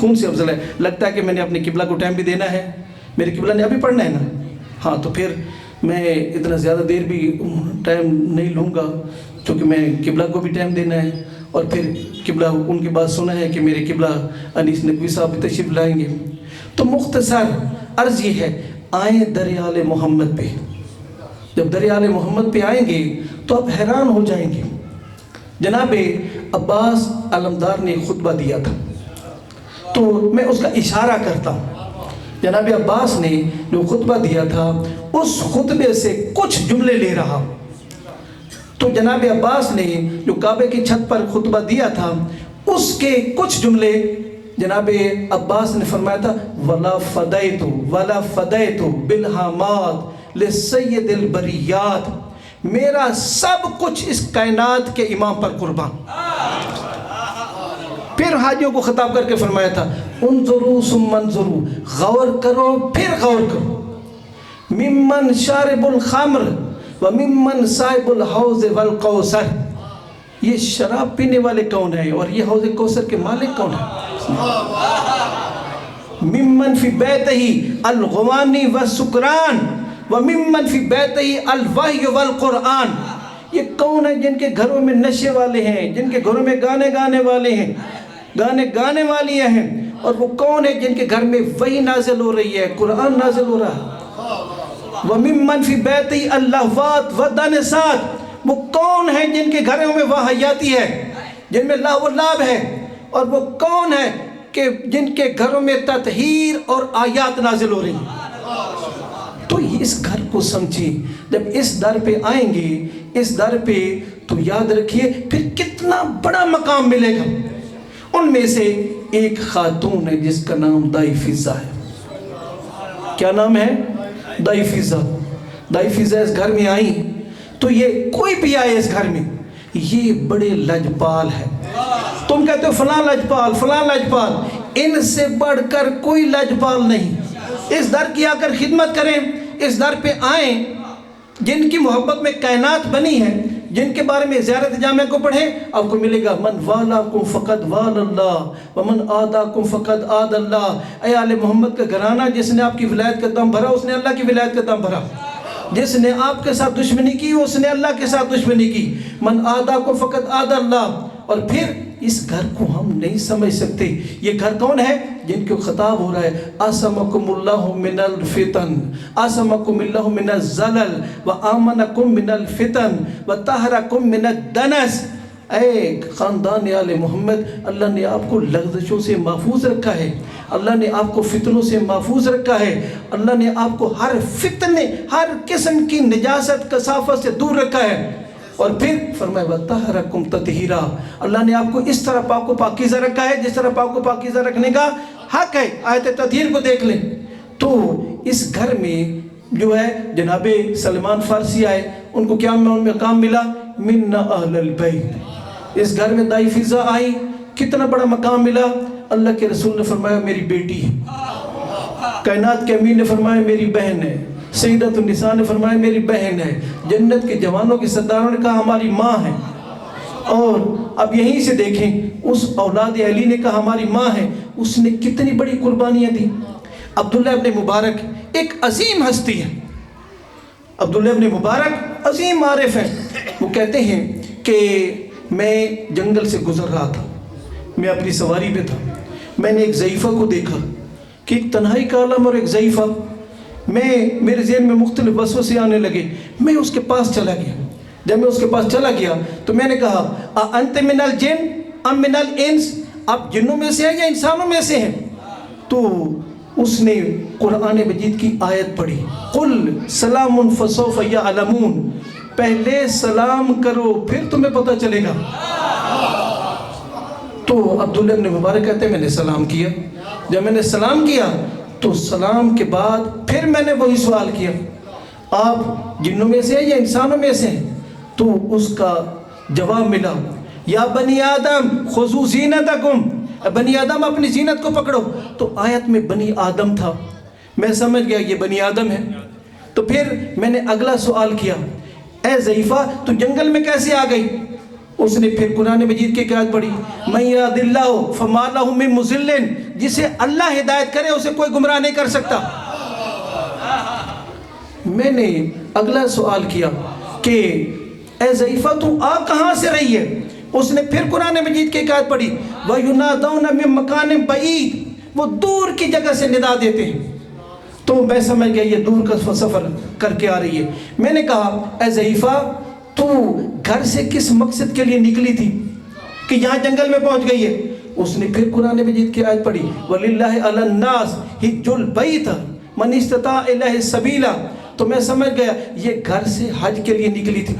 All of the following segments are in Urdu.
خون سے افضل ہے. لگتا ہے کہ میں نے اپنے قبلہ کو ٹائم بھی دینا ہے, میرے قبلہ نے ابھی پڑھنا ہے نا, ہاں تو پھر میں اتنا زیادہ دیر بھی ٹائم نہیں لوں گا, کیونکہ میں قبلہ کو بھی ٹائم دینا ہے. اور پھر قبلہ ان کی بات سنا ہے کہ میرے قبلہ انیس نقوی صاحب بھی تشریف لائیں گے. تو مختصر عرض یہ ہے, آئیں دریال محمد پہ. جب دریال محمد پہ آئیں گے تو آپ حیران ہو جائیں گے. جناب عباس علمدار نے خطبہ دیا تھا, تو میں اس کا اشارہ کرتا ہوں. جناب عباس نے جو خطبہ دیا تھا اس خطبے سے کچھ جملے لے رہا ہوں. تو جناب عباس نے جو کعبے کی چھت پر خطبہ دیا تھا اس کے کچھ جملے جناب عباس نے فرمایا تھا, وَلَا فَدَيْتُ بِالْحَامَاتِ لِسَيِّدِ الْبَرِيَّاتِ, میرا سب کچھ اس کائنات کے امام پر قربان. پھر حاجیوں کو خطاب کر کے فرمایا تھا, انظروا ثم انظروا, غور کرو پھر غور کرو, ممن شارب الخمر وممن صاحب الحوض والقوثر, یہ شراب پینے والے کون ہیں اور یہ حوض کوثر کے مالک کون ہیں. ممن فی بیتہ الغوانی والسکران وممن فی بیتہ الوحی والقرآن, یہ کون ہیں جن کے گھروں میں نشے والے ہیں, جن کے گھروں میں گانے گانے والے ہیں, گانے والیاں ہیں, اور وہ کون ہیں جن کے گھر میں وحی نازل ہو رہی ہے, قرآن نازل ہو رہا ہے. وَمِمَّنْ فِي بَيْتِهِ اللَّهْوَاتِ وَالدَّنِسَاتِ, وہ کون ہیں جن کے گھروں میں واہیاتی ہے, جن میں لاو و لاب ہے, اور وہ کون ہیں کہ جن کے گھروں میں تطہیر اور آیات نازل ہو رہی ہیں. تو اس گھر کو سمجھیں, جب اس در پہ آئیں گے, اس در پہ, تو یاد رکھیے پھر کتنا بڑا مقام ملے گا. ان میں سے ایک خاتون ہے جس کا نام دائی فضہ ہے. کیا نام ہے؟ دائی فضہ. دائی فضہ اس گھر میں آئی تو یہ کوئی بھی آئے اس گھر میں, یہ بڑے لجپال ہے. تم کہتے ہو فلاں لجپال, فلاں لجپال, ان سے بڑھ کر کوئی لجپال نہیں. اس در کی آ کر خدمت کریں, اس در پہ آئیں, جن کی محبت میں کائنات بنی ہے, جن کے بارے میں زیارت جامعہ کو پڑھیں, آپ کو ملے گا من والاکم فقد وال اللہ ومن آداکم فقد آد اللہ. اے آل محمد کا گھرانہ, جس نے آپ کی ولایت کا دم بھرا اس نے اللہ کی ولایت کا دم بھرا, جس نے آپ کے ساتھ دشمنی کی اس نے اللہ کے ساتھ دشمنی کی. من آداکم فقد آد اللہ. اور پھر اس گھر کو ہم نہیں سمجھ سکتے. یہ گھر کون ہے جن کو خطاب ہو رہا ہے, آسمکم اللہ من الفتن, آسمکم اللہ من الزلل وآمنکم من الفتن وطہرکم من الدنس. اے خاندان آل محمد, اللہ نے آپ کو لغزشوں سے محفوظ رکھا ہے, اللہ نے آپ کو فتنوں سے محفوظ رکھا ہے, اللہ نے آپ کو ہر فتنے, ہر قسم کی نجاست کثافت سے دور رکھا ہے. اور پھر فرمایا وَطَهَّرَكُمْ تَطْهِيرًا, اللہ نے آپ کو اس طرح پاک و پاکیزہ رکھا ہے جس طرح پاک و پاکیزہ رکھنے کا حق ہے. آیت تطہیر کو دیکھ لیں. تو اس گھر میں جو ہے جناب سلمان فارسی آئے, ان کو کیا مقام ملا, مِنَّ أَهْلَ الْبَيْتِ. اس گھر میں دائی فضہ آئی, کتنا بڑا مقام ملا. اللہ کے رسول نے فرمایا میری بیٹی ہے, کائنات کے امین نے فرمایا میری بہن ہے, سیدۃ النساء نے فرمایا میری بہن ہے, جنت کے جوانوں کے سرداروں نے کہا ہماری ماں ہے. اور اب یہیں سے دیکھیں, اس اولاد علی نے کہا ہماری ماں ہے, اس نے کتنی بڑی قربانیاں دی. عبداللہ ابن مبارک ایک عظیم ہستی ہے, عبداللہ ابن مبارک عظیم عارف ہے. وہ کہتے ہیں کہ میں جنگل سے گزر رہا تھا, میں اپنی سواری پہ تھا, میں نے ایک ضعیفہ کو دیکھا کہ ایک تنہائی کا عالم اور ایک ضعیفہ. میرے ذہن میں مختلف وسوسے آنے لگے, میں اس کے پاس چلا گیا. جب میں اس کے پاس چلا گیا تو میں نے کہا انت من الجن ام من الانس, آپ جنوں میں سے ہیں یا انسانوں میں سے ہیں. تو اس نے قرآن مجید کی آیت پڑھی, قل سلام فسوف یعلمون, پہلے سلام کرو پھر تمہیں پتہ چلے گا. تو عبداللہ ابن مبارک کہتے ہیں میں نے سلام کیا. جب میں نے سلام کیا تو سلام کے بعد پھر میں نے وہی سوال کیا, آپ جنوں میں سے ہیں یا انسانوں میں سے ہیں. تو اس کا جواب ملا, یا بنی آدم خذوا زینتکم, بنی آدم اپنی زینت کو پکڑو. تو آیت میں بنی آدم تھا, میں سمجھ گیا یہ بنی آدم ہے. تو پھر میں نے اگلا سوال کیا, اے ضعیفہ تو جنگل میں کیسے آ گئی. اس نے پھر قرآن مجید کی آیت پڑھی, من یہد اللہ فما لہ من مضل, جسے اللہ ہدایت کرے اسے کوئی گمراہ نہیں کر سکتا۔ میں نے اگلا سوال کیا کہ اے ضعیفہ تو آ کہاں سے رہی ہے؟ اس نے پھر قرآن مجید کی ایک آیت پڑھی وَيُنَادَوْنَ مِن مَّكَانٍ بَعِيدٍ، وہ دور کی جگہ سے ندا دیتے ہیں۔ تو میں سمجھ گیا یہ دور کا سفر کر کے آ رہی ہے۔ میں نے کہا اے ضعیفہ تو گھر سے کس مقصد کے لیے نکلی تھی کہ یہاں جنگل میں پہنچ گئی ہے؟ اس نے پھر قرآن مجید کی آیت پڑھی وَلِلَّهِ عَلَى النَّاسِ حِجُّ الْبَيْتِ مَنِ اسْتَطَاعَ إِلَيْهِ سَبِيلًا، تو میں سمجھ گیا یہ گھر سے حج کے لیے نکلی تھی۔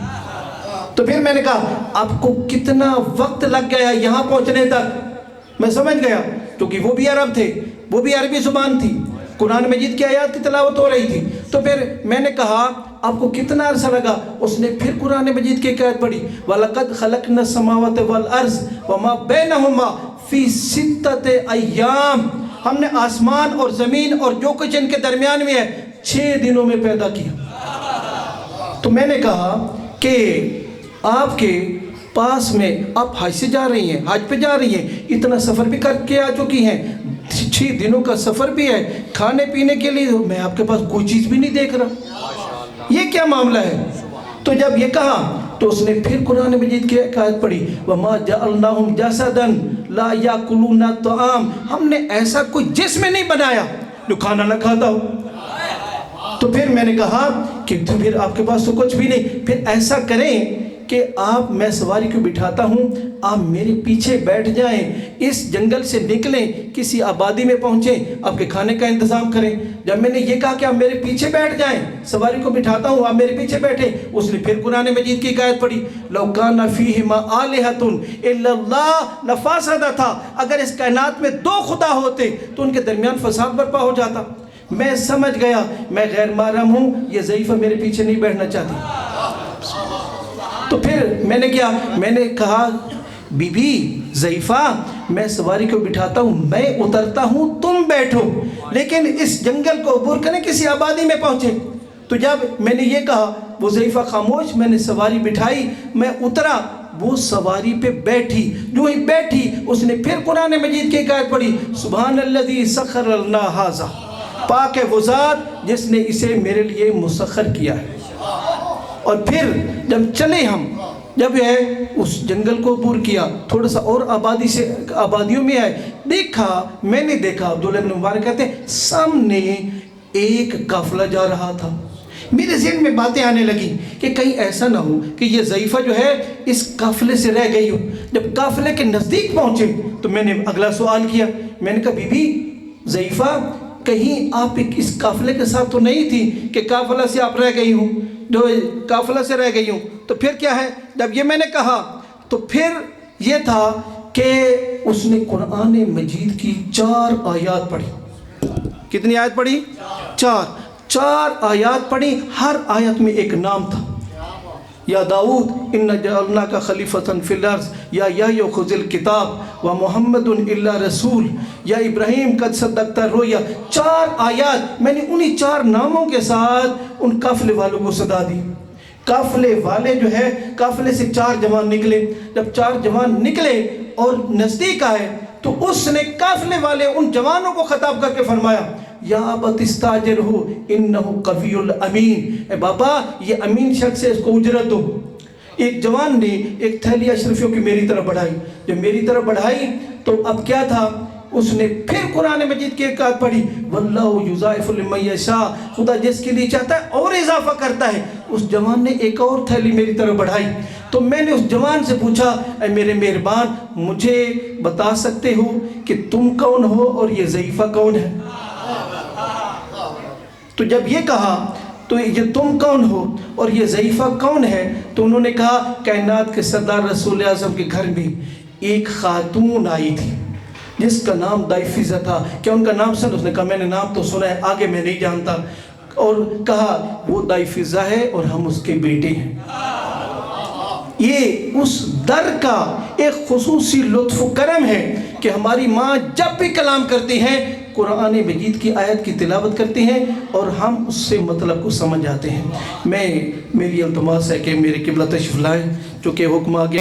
تو پھر میں نے کہا آپ کو کتنا وقت لگ گیا یہاں پہنچنے تک؟ میں سمجھ گیا کیونکہ وہ بھی عرب تھے، وہ بھی عربی زبان تھی، قرآن مجید کی آیات کی تلاوت ہو رہی تھی۔ تو پھر میں نے کہا آپ کو کتنا عرصہ لگا؟ اس نے پھر قرآن مجید کی ایک آیت پڑھی وَلَقَدْ خَلَقْنَا السَّمَاوَاتِ وَالْأَرْضَ وَمَا بَيْنَهُمَا فِي سِتَّةِ أَيَّامٍ، ہم نے آسمان اور زمین اور جو کچھ ان کے درمیان میں ہے 6 دنوں میں پیدا کیا۔ تو میں نے کہا کہ آپ کے پاس میں آپ حج سے جا رہی ہیں، حج پہ جا رہی ہیں، اتنا سفر بھی کر کے آ چکی ہیں، 6 دنوں کا سفر بھی ہے، کھانے پینے کے لیے میں آپ کے پاس کوئی چیز بھی نہیں دیکھ رہا، یہ کیا معاملہ ہے؟ تو جب یہ کہا تو اس نے پھر قرآن مجید کی ایک آیت پڑھی وَمَا جَعَلْنَاهُمْ جَسَدًا لَا يَأْكُلُونَ الطَّعَامَ، ہم نے ایسا کوئی جسم نہیں بنایا جو کھانا نہ کھاتا ہو۔ تو پھر میں نے کہا کہ تو پھر آپ کے پاس تو کچھ بھی نہیں، پھر ایسا کریں کہ آپ میں سواری کو بٹھاتا ہوں، آپ میرے پیچھے بیٹھ جائیں، اس جنگل سے نکلیں، کسی آبادی میں پہنچیں، آپ کے کھانے کا انتظام کریں۔ جب میں نے یہ کہا کہ آپ میرے پیچھے بیٹھ جائیں، سواری کو بٹھاتا ہوں، آپ میرے پیچھے بیٹھیں، اس نے پھر قرآن مجید کی ایک آیت پڑھی لَوْ كَانَ فِيهِمَا آلِهَةٌ إِلَّا اللَّهُ لَفَسَدَتَا تھا، اگر اس کائنات میں 2 خدا ہوتے تو ان کے درمیان فساد برپا ہو جاتا۔ میں سمجھ گیا میں غیر محرم ہوں، یہ ضعیفہ میرے پیچھے نہیں بیٹھنا چاہتی۔ تو پھر میں نے کیا، میں نے کہا بی بی ضعیفہ میں سواری کو بٹھاتا ہوں، میں اترتا ہوں، تم بیٹھو، لیکن اس جنگل کو عبور کریں، کسی آبادی میں پہنچے۔ تو جب میں نے یہ کہا وہ ضعیفہ خاموش، میں نے سواری بٹھائی، میں اترا، وہ سواری پہ بیٹھی، جو ہی بیٹھی اس نے پھر قرآن مجید کی ایک آیت پڑھی سبحان الذی سخر لنا ھذا، پاک ہے وہ ذات جس نے اسے میرے لیے مسخر کیا ہے۔ اور پھر جب چلے ہم، جب ہے اس جنگل کو عبور کیا، تھوڑا سا اور آبادیوں میں آئے، دیکھا، میں نے دیکھا، عبداللہ بن مبارک کہتے ہیں سامنے ایک قافلہ جا رہا تھا۔ میرے ذہن میں باتیں آنے لگی کہ کہیں ایسا نہ ہو کہ یہ ضعیفہ جو ہے اس قافلے سے رہ گئی ہو۔ جب قافلے کے نزدیک پہنچے تو میں نے اگلا سوال کیا، میں نے کہا بی بی ضعیفہ کہیں آپ اس قافلے کے ساتھ تو نہیں تھی کہ قافلہ سے آپ رہ گئی ہوں، جو قافلہ سے رہ گئی ہوں؟ تو پھر کیا ہے، جب یہ میں نے کہا تو پھر یہ تھا کہ اس نے قرآن مجید کی 4 آیات پڑھی۔ کتنی آیت پڑھی؟ 4 آیات پڑھی، ہر آیت میں ایک نام تھا۔ یا داؤد انا جعلناک خلیفۃ فی الارض، یا یحییٰ خذ الکتاب و محمد الا رسول، یا ابراہیم قد صدقت الرؤیا۔ 4 آیات میں نے انہی 4 ناموں کے ساتھ ان قافلے والوں کو صدا دی۔ قافلے والے جو ہے، قافلے سے 4 جوان نکلے، جب 4 جوان نکلے اور نزدیک آئے تو اس نے قافلے والے ان جوانوں کو خطاب کر کے فرمایا یا ابت استاجرہ انہ قوی الامین، اے بابا یہ امین شخص ہے، اس کو اجرت دو۔ ایک جوان نے ایک تھیلی اشرفیوں کی میری طرف بڑھائی، جب میری طرف بڑھائی تو اب کیا تھا، اس نے پھر قرآن مجید کی ایک آیت پڑھی واللہ یضاعف لمن یشاء، خدا جس کے لیے چاہتا ہے اور اضافہ کرتا ہے۔ اس جوان نے ایک اور تھیلی میری طرف بڑھائی تو میں نے اس جوان سے پوچھا اے میرے مہربان مجھے بتا سکتے ہو کہ تم کون ہو اور یہ ضعیفہ کون ہے؟ تو جب یہ کہا تو یہ تم کون ہو اور یہ ضعیفہ کون ہے، تو انہوں نے کہا کائنات کے سردار رسول اعظم کے گھر میں ایک خاتون آئی تھی جس کا نام دائفزہ تھا۔ کیا ان کا نام سن؟ اس نے کہا میں نے نام تو سنا ہے، آگے میں نہیں جانتا، اور کہا وہ دائفزہ ہے اور ہم اس کے بیٹے ہیں۔ یہ اس در کا ایک خصوصی لطف و کرم ہے کہ ہماری ماں جب بھی کلام کرتی ہیں قرآن مجید کی آیت کی تلاوت کرتی ہیں اور ہم اس سے مطلب کو سمجھ جاتے ہیں۔ میری التماس ہے کہ میرے قبلہ تشریف لائیں، چونکہ حکم آگے